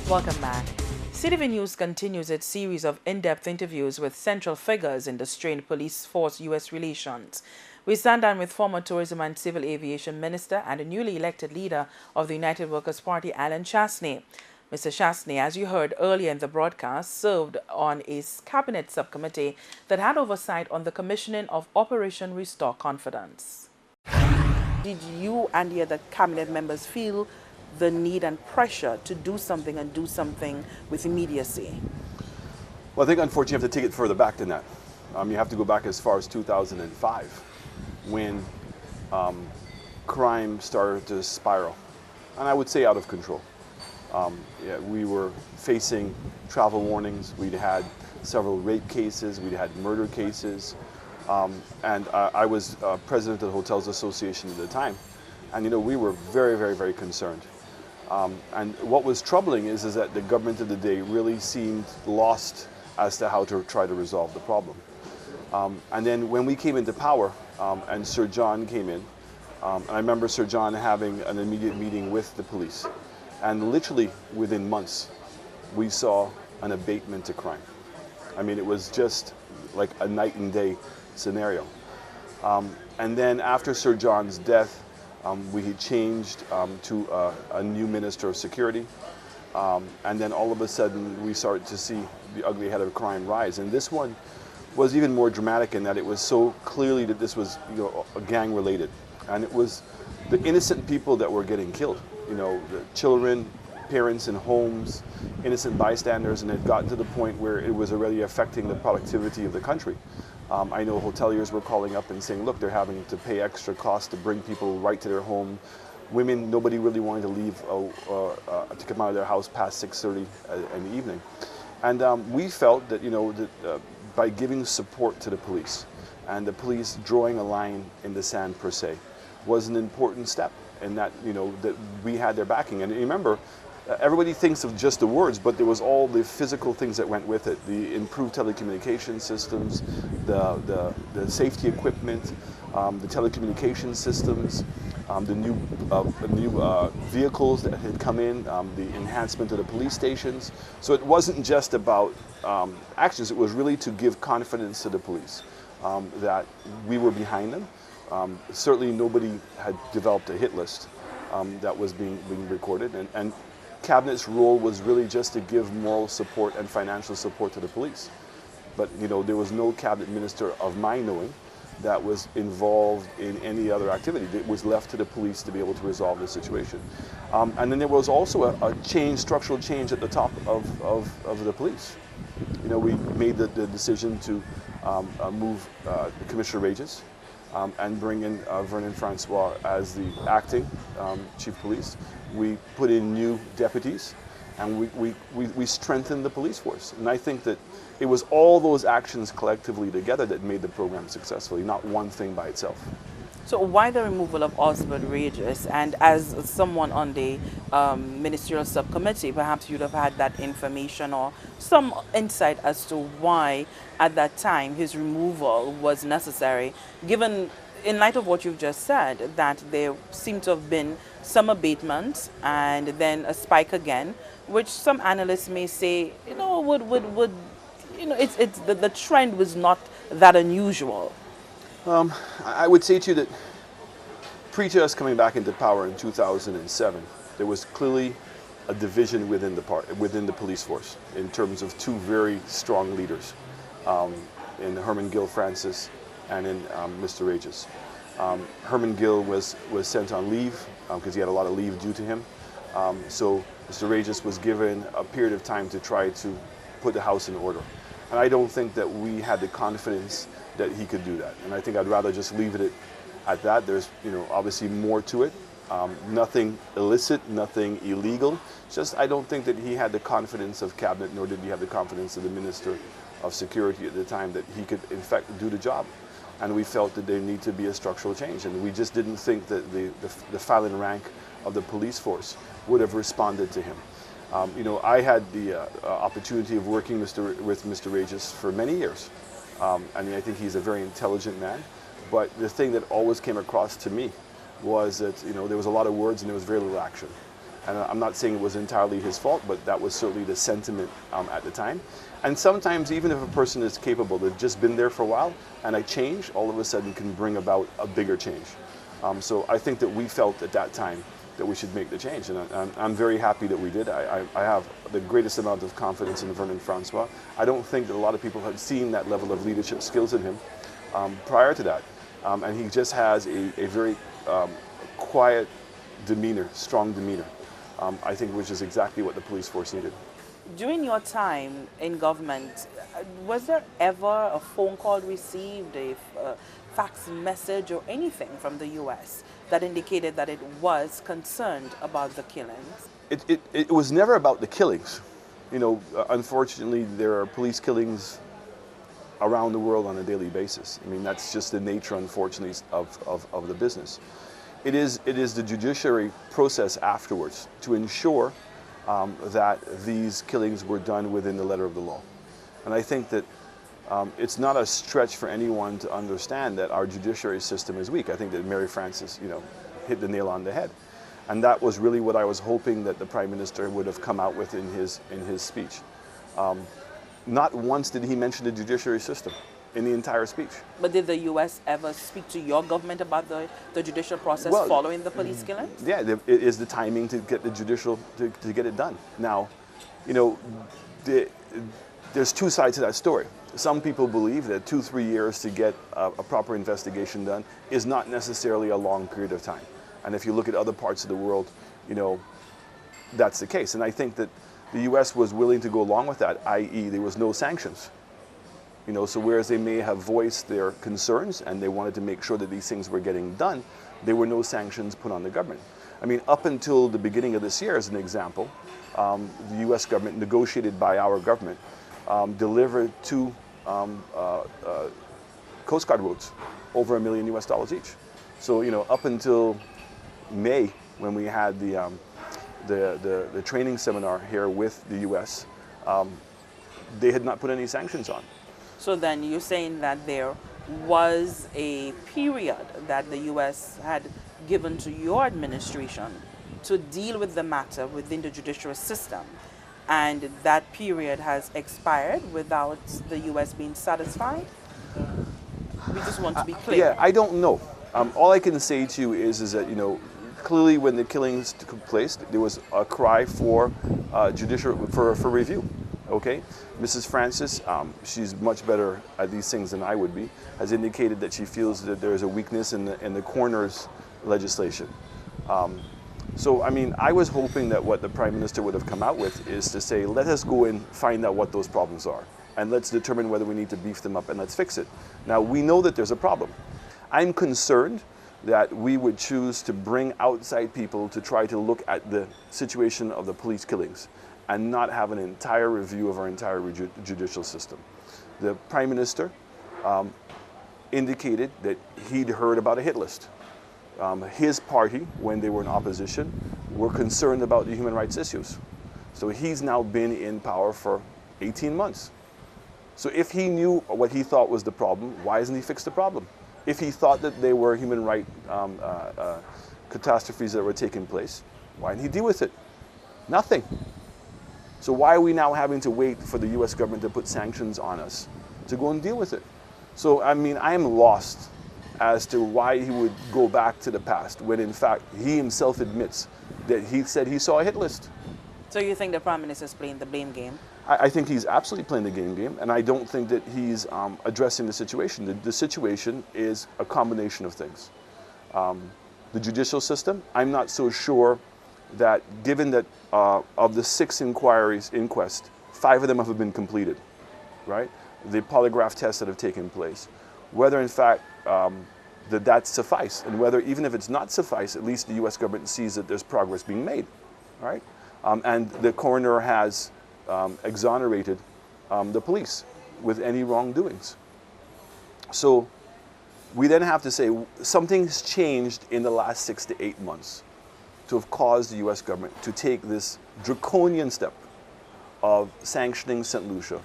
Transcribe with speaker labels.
Speaker 1: Welcome back. CTV News continues its series of in-depth interviews with central figures in the strained police force-U.S. relations. We stand down with former Tourism and Civil Aviation Minister and a newly elected leader of the United Workers' Party, Chastanet. Mr. Chastanet, as you heard earlier in the broadcast, served on a cabinet subcommittee that had oversight on the commissioning of Operation Restore Confidence. Did you and the other cabinet members feel the need and pressure to do something and do something with immediacy?
Speaker 2: Well, I think unfortunately you have to take it further back than that. You have to go back as far as 2005 when crime started to spiral, and I would say out of control. We were facing travel warnings. We'd had several rape cases. We'd had murder cases. And I was president of the Hotels Association at the time. And, we were very, very, very concerned. And what was troubling is that the government of the day really seemed lost as to how to try to resolve the problem. And then when we came into power and Sir John came in, and I remember Sir John having an immediate meeting with the police. And literally within months, we saw an abatement to crime. I mean, it was just like a night and day scenario. And then after Sir John's death, we had changed to a new Minister of Security. And then all of a sudden, we started to see the ugly head of crime rise. And this one was even more dramatic in that it was so clearly that this was gang related. And it was the innocent people that were getting killed. The children, parents in homes, innocent bystanders, and it had gotten to the point where it was already affecting the productivity of the country. I know hoteliers were calling up and saying, look, they're having to pay extra costs to bring people right to their home. Women, nobody really wanted to leave, to come out of their house past 6:30 in the evening. And we felt that, by giving support to the police, and the police drawing a line in the sand per se, was an important step. And that, that we had their backing. And remember, everybody thinks of just the words, but there was all the physical things that went with it. The improved telecommunication systems, the safety equipment, the telecommunication systems, the new vehicles that had come in, the enhancement of the police stations. So it wasn't just about actions, it was really to give confidence to the police that we were behind them. Certainly nobody had developed a hit list that was being recorded, and Cabinet's role was really just to give moral support and financial support to the police. But there was no cabinet minister of my knowing that was involved in any other activity. It was left to the police to be able to resolve the situation. And then there was also a structural change at the top of the police. We made the decision to move Commissioner Regis and bring in Vernon Francois as the acting chief of police. We put in new deputies, and we strengthened the police force. And I think that it was all those actions collectively together that made the program successful, not one thing by itself.
Speaker 1: So why the removal of Osbert Regis? And as someone on the ministerial subcommittee, perhaps you'd have had that information or some insight as to why at that time his removal was necessary, given in light of what you've just said, that there seemed to have been some abatement and then a spike again, which some analysts may say, the trend was not that unusual.
Speaker 2: I would say to you that pre to us coming back into power in 2007, there was clearly a division within the police force in terms of two very strong leaders, in Herman Gill Francis and in Mr. Regis. Herman Gill was sent on leave because he had a lot of leave due to him. So Mr. Regis was given a period of time to try to put the house in order. And I don't think that we had the confidence that he could do that. And I think I'd rather just leave it at that. There's, obviously more to it. Nothing illicit, nothing illegal. Just I don't think that he had the confidence of cabinet, nor did he have the confidence of the Minister of Security at the time that he could, in fact, do the job. And we felt that there needed to be a structural change. And we just didn't think that the filing rank of the police force would have responded to him. I had the opportunity of working with Mr. Regis for many years. I think he's a very intelligent man. But the thing that always came across to me was that there was a lot of words and there was very little action. And I'm not saying it was entirely his fault, but that was certainly the sentiment at the time. And sometimes, even if a person is capable, they've just been there for a while, and a change all of a sudden can bring about a bigger change. So I think that we felt at that time that we should make the change, and I'm very happy that we did. I have the greatest amount of confidence in Vernon Francois. I don't think that a lot of people had seen that level of leadership skills in him prior to that. And he just has a very quiet demeanor, strong demeanor, I think, which is exactly what the police force needed.
Speaker 1: During your time in government, was there ever a phone call received, a fax message or anything from the U.S. that indicated that it was concerned about the killings?
Speaker 2: It was never about the killings. You know, unfortunately, there are police killings around the world on a daily basis. I mean, that's just the nature, unfortunately, of the business. It is the judiciary process afterwards to ensure that these killings were done within the letter of the law. And I think that it's not a stretch for anyone to understand that our judiciary system is weak. I think that Mary Frances, hit the nail on the head. And that was really what I was hoping that the Prime Minister would have come out with in his speech. Not once did he mention the judiciary system in the entire speech.
Speaker 1: But did the U.S. ever speak to your government about the judicial process following the police killings?
Speaker 2: Yeah, it is the timing to get the judicial, to get it done. Now, there's two sides to that story. Some people believe that 2-3 years to get a proper investigation done is not necessarily a long period of time. And if you look at other parts of the world, that's the case. And I think that the U.S. was willing to go along with that, i.e. there was no sanctions. So whereas they may have voiced their concerns and they wanted to make sure that these things were getting done, there were no sanctions put on the government. I mean, up until the beginning of this year, as an example, the U.S. government, negotiated by our government, delivered 2 Coast Guard boats, over $1 million each. So, up until May, when we had the training seminar here with the U.S., they had not put any sanctions on.
Speaker 1: So then you're saying that there was a period that the U.S. had given to your administration to deal with the matter within the judicial system, and that period has expired without the U.S. being satisfied? We just want to be clear.
Speaker 2: Yeah, I don't know. All I can say to you is that, clearly when the killings took place, there was a cry for for review. Okay, Mrs. Francis, she's much better at these things than I would be, has indicated that she feels that there is a weakness in the coroner's legislation. So, I mean, I was hoping that what the Prime Minister would have come out with is to say, let us go and find out what those problems are, and let's determine whether we need to beef them up, and let's fix it. Now, we know that there's a problem. I'm concerned that we would choose to bring outside people to try to look at the situation of the police killings and not have an entire review of our entire judicial system. The Prime Minister indicated that he'd heard about a hit list. His party, when they were in opposition, were concerned about the human rights issues. So he's now been in power for 18 months. So if he knew what he thought was the problem, why hasn't he fixed the problem? If he thought that there were human rights catastrophes that were taking place, why didn't he deal with it? Nothing. So why are we now having to wait for the U.S. government to put sanctions on us to go and deal with it? So, I mean, I am lost as to why he would go back to the past when, in fact, he himself admits that he said he saw a hit list.
Speaker 1: So you think the Prime Minister is playing the blame game?
Speaker 2: I think he's absolutely playing the game, and I don't think that he's addressing the situation. The situation is a combination of things. The judicial system, I'm not so sure that, given that of the 6 inquests, 5 of them have been completed, right? The polygraph tests that have taken place, whether in fact that suffice, and whether even if it's not suffice, at least the U.S. government sees that there's progress being made, right? And the coroner has exonerated the police with any wrongdoings. So we then have to say something's changed in the last 6 to 8 months to have caused the U.S. government to take this draconian step of sanctioning St. Lucia.